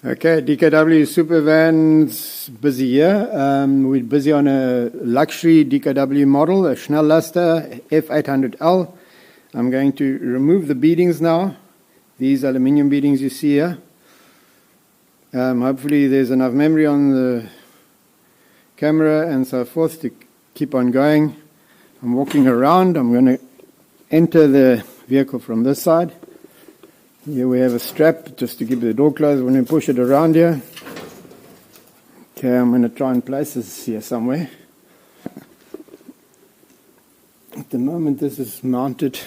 Okay, DKW Supervan's busy here. We're busy on a luxury DKW model, a Schnellaster F800 L. I'm going to remove the beadings now. These aluminium beadings you see here. Hopefully there's enough memory on the camera and so forth to keep on going. I'm walking around. I'm going to enter the vehicle from this side. Here we have a strap just to keep the door closed when we push it around here. Okay, I'm going to try and place this here somewhere. At the moment this is mounted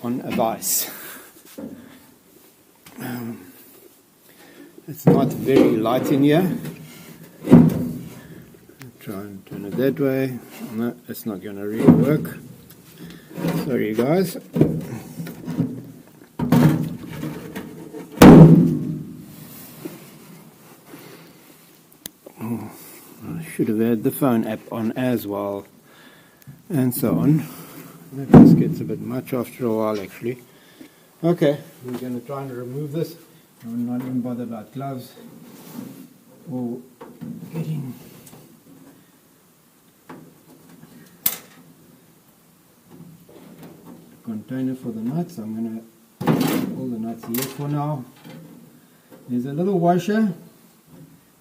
on a vise. It's not very light in here. I'll try and turn it that way. No, it's not going to really work. Sorry guys. I should have had the phone app on as well, and so on. That just gets a bit much after a while actually. Okay, we're going to try and remove this. I'm not even bothered about gloves or getting a container for the nuts. I'm going to put all the nuts here for now. There's a little washer.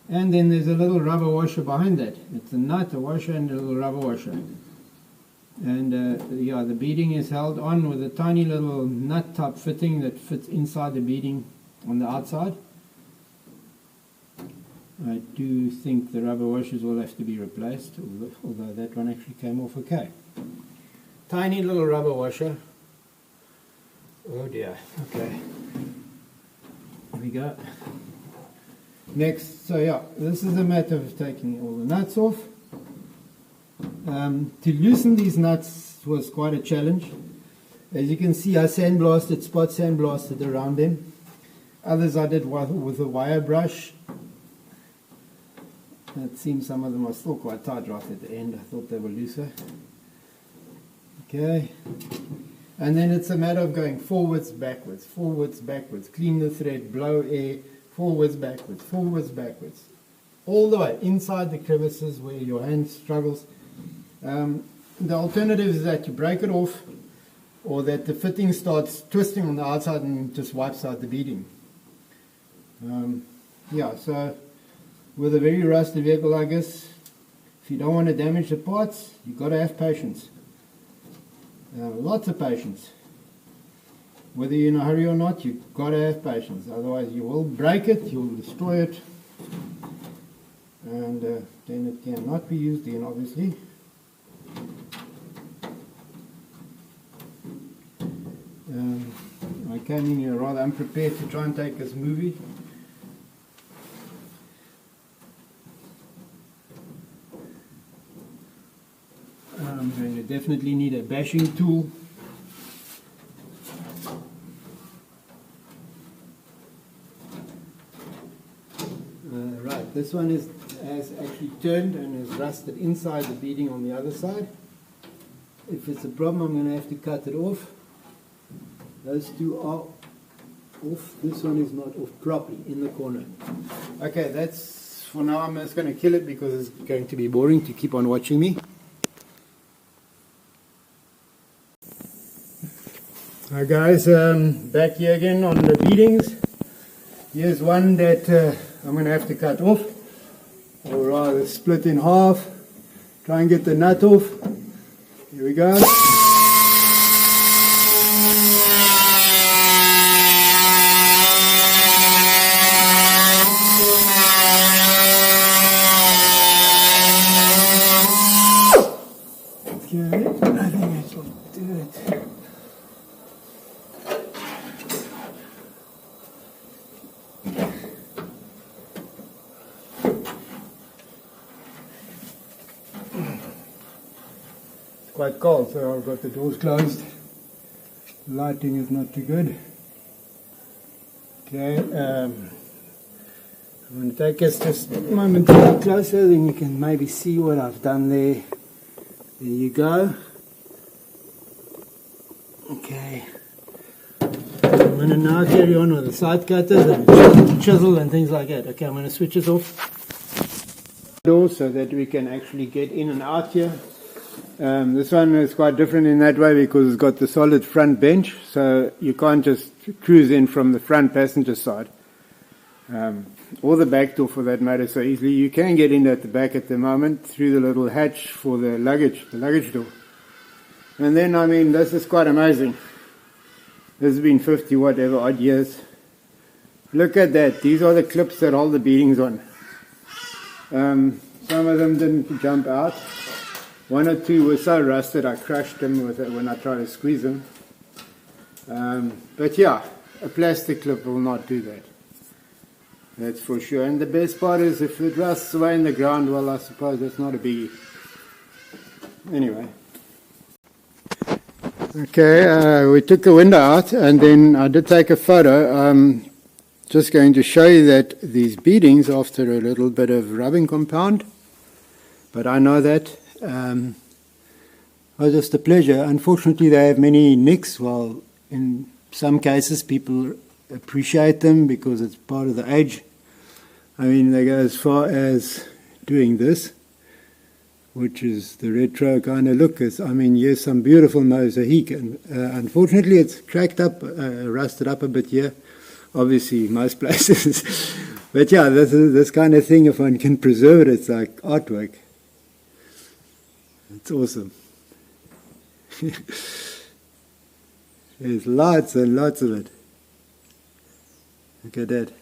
And then there's a little rubber washer behind that. It's a nut, a washer, and a little rubber washer. And yeah, the beading is held on with a tiny little nut type fitting that fits inside the beading on the outside. I do think the rubber washers will have to be replaced, although that one actually came off okay. Tiny little rubber washer. Oh dear, okay. Here we go. Next, so yeah, this is a matter of taking all the nuts off. To loosen these nuts was quite a challenge. As you can see, I sandblasted, spot sandblasted around them. Others I did with a wire brush. It seems some of them are still quite tight right at the end. I thought they were looser. Okay. And then it's a matter of going forwards, backwards, clean the thread, blow air, forwards, backwards, all the way inside the crevices where your hand struggles. The alternative is that you break it off, or that the fitting starts twisting on the outside and just wipes out the beading. Yeah, so with a very rusty vehicle like this, if you don't want to damage the parts, you've got to have patience. Lots of patience. Whether you're in a hurry or not, you've got to have patience. Otherwise you will break it, you'll destroy it, and then it cannot be used again, obviously. I came in here rather unprepared to try and take this movie. I'm going to definitely need a bashing tool. Right, this one has actually turned and is rusted inside the beading on the other side. If it's a problem, I'm going to have to cut it off. Those two are off. This one is not off properly in the corner. Okay, that's for now. I'm just going to kill it because it's going to be boring to keep on watching me. Hi guys, back here again on the beadings. Here's one that I'm going to have to cut off, or rather split in half. Try and get the nut off. Here we go. Okay, I think that will do it. Quite cold, so I've got the doors closed. The lighting is not too good. Okay, I'm going to take us just a moment closer, then you can maybe see what I've done there. There you go. Okay. I'm going to now carry on with the side cutters and chisel and things like that. Okay, I'm going to switch it off. So that we can actually get in and out here. This one is quite different in that way because it's got the solid front bench, so you can't just cruise in from the front passenger side. Or the back door for that matter so easily. You can get in at the back at the moment through the little hatch for the luggage door. And then, I mean, this is quite amazing. This has been 50 whatever odd years. Look at that. These are the clips that hold the beadings on. Some of them didn't jump out. One or two were so rusted I crushed them with it when I tried to squeeze them. But yeah, a plastic clip will not do that. That's for sure. And the best part is if it rusts away in the ground, well, I suppose that's not a biggie. Anyway. Okay, we took the window out and then I did take a photo. Just going to show you that these beadings, after a little bit of rubbing compound, but I know that, are just a pleasure. Unfortunately, they have many nicks. Well, in some cases, people appreciate them because it's part of the age. I mean, they go as far as doing this, which is the retro kind of look. I mean, yes, some beautiful mosaic. And, unfortunately, it's cracked up, rusted up a bit here. Obviously, most places. But yeah, this kind of thing, if one can preserve it, it's like artwork. It's awesome. There's lots and lots of it. Look at that.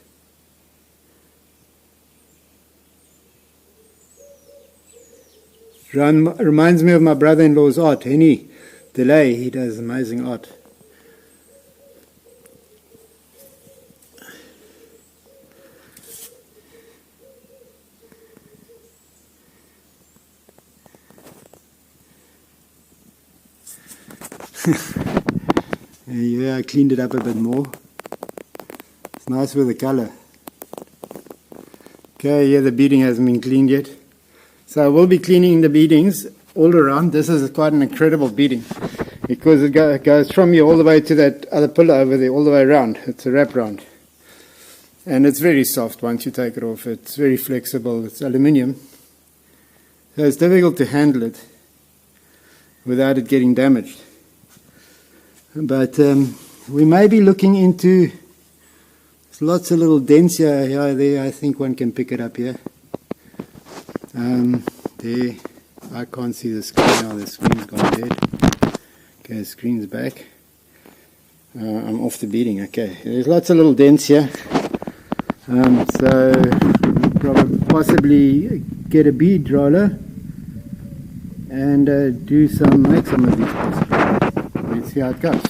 Reminds me of my brother-in-law's art. Henny Delay, he does amazing art. Yeah, I cleaned it up a bit more. It's nice with the color. Okay, yeah, the beading hasn't been cleaned yet. So I will be cleaning the beadings all around. This is quite an incredible beading because it goes from here all the way to that other pillar over there, all the way around. It's a wrap round. And it's very soft once you take it off. It's very flexible. It's aluminium. So it's difficult to handle it without it getting damaged. But we may be looking into, there's lots of little dents here, there. I think one can pick it up here. There, I can't see the screen now, the screen's gone dead. Okay, the screen's back. I'm off the beading, okay. There's lots of little dents here. So, probably possibly get a bead roller and make some of these. Let's see how it goes.